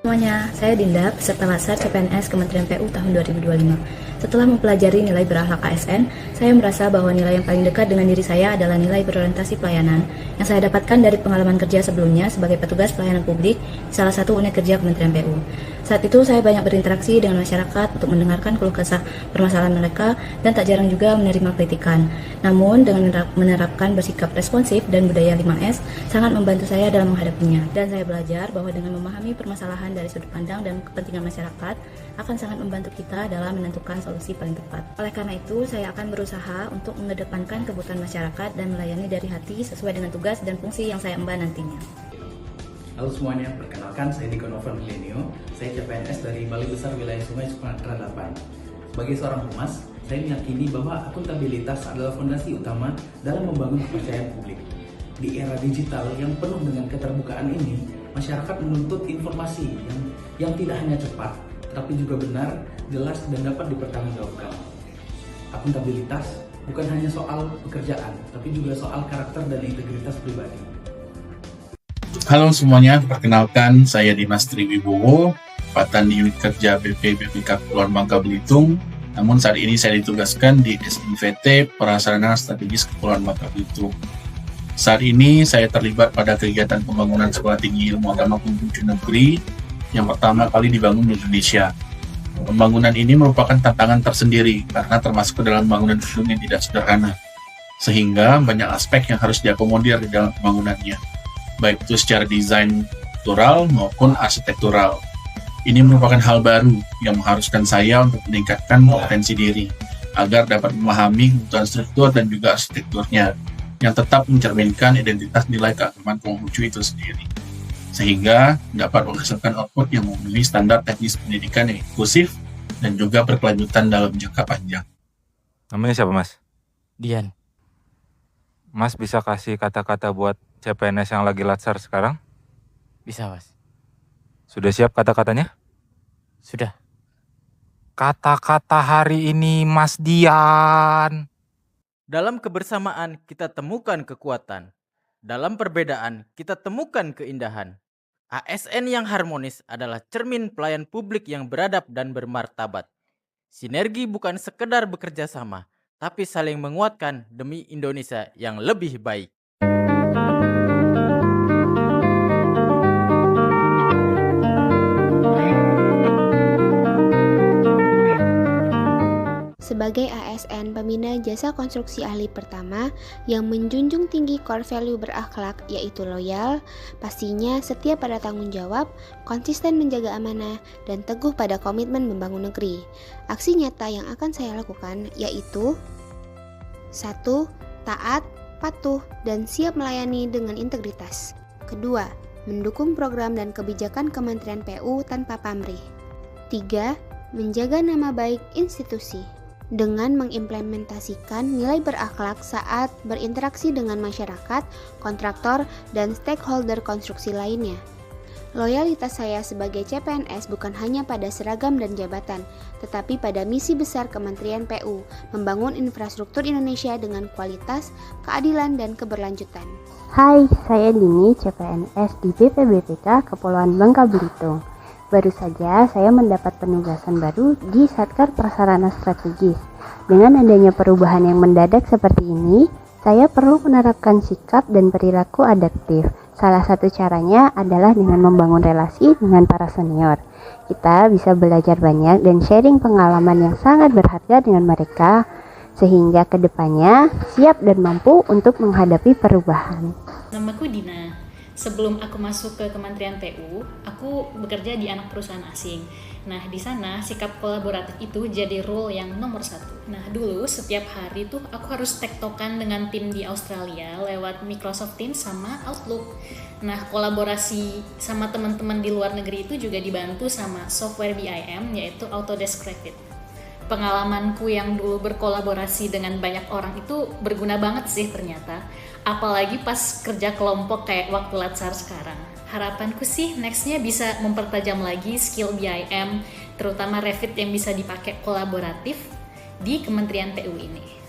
Semuanya, saya Dinda, peserta Latsar CPNS Kementerian PU tahun 2025. Setelah mempelajari nilai berakhlak ASN, saya merasa bahwa nilai yang paling dekat dengan diri saya adalah nilai berorientasi pelayanan yang saya dapatkan dari pengalaman kerja sebelumnya sebagai petugas pelayanan publik di salah satu unit kerja Kementerian PU. Saat itu saya banyak berinteraksi dengan masyarakat untuk mendengarkan keluh kesah permasalahan mereka dan tak jarang juga menerima kritikan. Namun dengan menerapkan bersikap responsif dan budaya 5S sangat membantu saya dalam menghadapinya. Dan saya belajar bahwa dengan memahami permasalahan dari sudut pandang dan kepentingan masyarakat akan sangat membantu kita dalam menentukan solusi paling tepat. Oleh karena itu, saya akan berusaha untuk mengedepankan kebutuhan masyarakat dan melayani dari hati sesuai dengan tugas dan fungsi yang saya emban nantinya. Halo semuanya, perkenalkan saya Diko Novan Milenio. Saya CPNS dari Balai Besar Wilayah Sungai Sumatera 8. Sebagai seorang humas, saya meyakini bahwa akuntabilitas adalah fondasi utama dalam membangun kepercayaan publik. Di era digital yang penuh dengan keterbukaan ini, masyarakat menuntut informasi yang tidak hanya cepat, tetapi juga benar, jelas, dan dapat dipertanggungjawabkan. Akuntabilitas bukan hanya soal pekerjaan, tapi juga soal karakter dan integritas pribadi. Halo semuanya, perkenalkan saya Dimas Triwibowo, Patan di unit kerja BP BPK Kepulauan Bangka Belitung. Namun saat ini saya ditugaskan di SIVT Prasarana Strategis Kepulauan Bangka Belitung. Saat ini saya terlibat pada kegiatan pembangunan Sekolah Tinggi Ilmu Agama Konghucu Negeri yang pertama kali dibangun di Indonesia. Pembangunan ini merupakan tantangan tersendiri karena termasuk ke dalam bangunan gedung yang tidak sederhana, sehingga banyak aspek yang harus diakomodir di dalam pembangunannya, baik itu secara desain struktural maupun arsitektural. Ini merupakan hal baru yang mengharuskan saya untuk meningkatkan kompetensi diri agar dapat memahami kebutuhan struktur dan juga arsitekturnya yang tetap mencerminkan identitas nilai keagamaan Konghucu itu sendiri, sehingga dapat menghasilkan output yang memenuhi standar teknis pendidikan yang inklusif dan juga berkelanjutan dalam jangka panjang. Namanya siapa, Mas? Dian. Mas bisa kasih kata-kata buat CPNS yang lagi latsar sekarang? Bisa, Mas. Sudah siap kata-katanya? Sudah. Kata-kata hari ini, Mas Dian. Dalam kebersamaan kita temukan kekuatan. Dalam perbedaan kita temukan keindahan. ASN yang harmonis adalah cermin pelayan publik yang beradab dan bermartabat. Sinergi bukan sekedar bekerja sama, tapi saling menguatkan demi Indonesia yang lebih baik. Sebagai ASN pembina jasa konstruksi ahli pertama yang menjunjung tinggi core value berakhlak yaitu loyal, pastinya setia pada tanggung jawab, konsisten menjaga amanah, dan teguh pada komitmen membangun negeri. Aksi nyata yang akan saya lakukan yaitu 1. Taat, patuh, dan siap melayani dengan integritas. 2. Mendukung program dan kebijakan Kementerian PU tanpa pamrih. 3. Menjaga nama baik institusi dengan mengimplementasikan nilai berakhlak saat berinteraksi dengan masyarakat, kontraktor, dan stakeholder konstruksi lainnya. Loyalitas saya sebagai CPNS bukan hanya pada seragam dan jabatan, tetapi pada misi besar Kementerian PU, membangun infrastruktur Indonesia dengan kualitas, keadilan, dan keberlanjutan. Hai, saya Dini, CPNS di BPBPK Kepulauan Bangka Belitung. Baru saja saya mendapat penugasan baru di Satkar Prasarana Strategis. Dengan adanya perubahan yang mendadak seperti ini, saya perlu menerapkan sikap dan perilaku adaptif. Salah satu caranya adalah dengan membangun relasi dengan para senior. Kita bisa belajar banyak dan sharing pengalaman yang sangat berharga dengan mereka, sehingga kedepannya siap dan mampu untuk menghadapi perubahan. Namaku Dina. Sebelum aku masuk ke Kementerian PU, aku bekerja di anak perusahaan asing. Nah, di sana sikap kolaboratif itu jadi rule yang nomor 1. Nah, dulu setiap hari tuh aku harus tektokan dengan tim di Australia lewat Microsoft Teams sama Outlook. Nah, kolaborasi sama teman-teman di luar negeri itu juga dibantu sama software BIM yaitu Autodesk Revit. Pengalamanku yang dulu berkolaborasi dengan banyak orang itu berguna banget sih ternyata. Apalagi pas kerja kelompok kayak waktu latsar sekarang. Harapanku sih nextnya bisa mempertajam lagi skill BIM, terutama Revit yang bisa dipakai kolaboratif di Kementerian PU ini.